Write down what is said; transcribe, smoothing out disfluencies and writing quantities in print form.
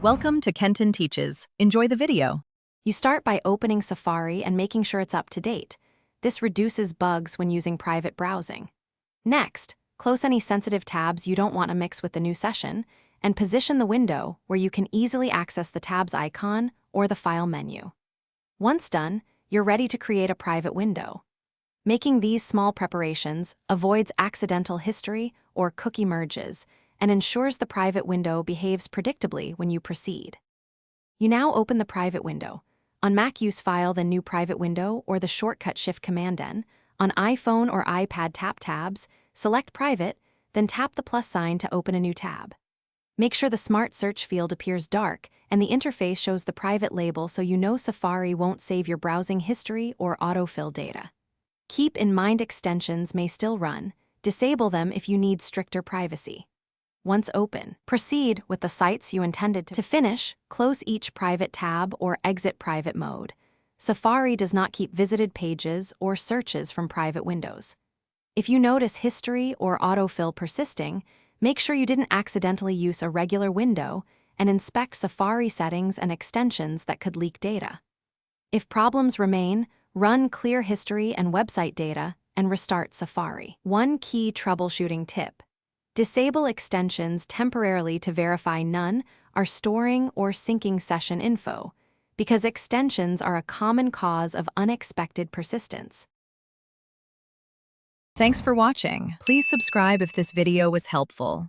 Welcome to Kenton Teaches. Enjoy the video. You start by opening Safari and making sure it's up to date. This reduces bugs when using private browsing. Next, close any sensitive tabs you don't want to mix with the new session, and position the window where you can easily access the tabs icon or the file menu. Once done, you're ready to create a private window. Making these small preparations avoids accidental history or cookie merges and ensures the private window behaves predictably when you proceed. You now open the private window. On Mac, use File, then New Private Window, or the shortcut Shift-Command-N. On iPhone or iPad, tap Tabs, select Private, then tap the plus sign to open a new tab. Make sure the Smart Search field appears dark and the interface shows the private label so you know Safari won't save your browsing history or autofill data. Keep in mind extensions may still run. Disable them if you need stricter privacy. Once open, proceed with the sites you intended to finish. Close each private tab or exit private mode. Safari does not keep visited pages or searches from private windows. If you notice history or autofill persisting, make sure you didn't accidentally use a regular window and inspect Safari settings and extensions that could leak data. If problems remain, run clear history and website data and restart Safari. One key troubleshooting tip: disable extensions temporarily to verify none are storing or syncing session info, because extensions are a common cause of unexpected persistence. Thanks for watching. Please subscribe if this video was helpful.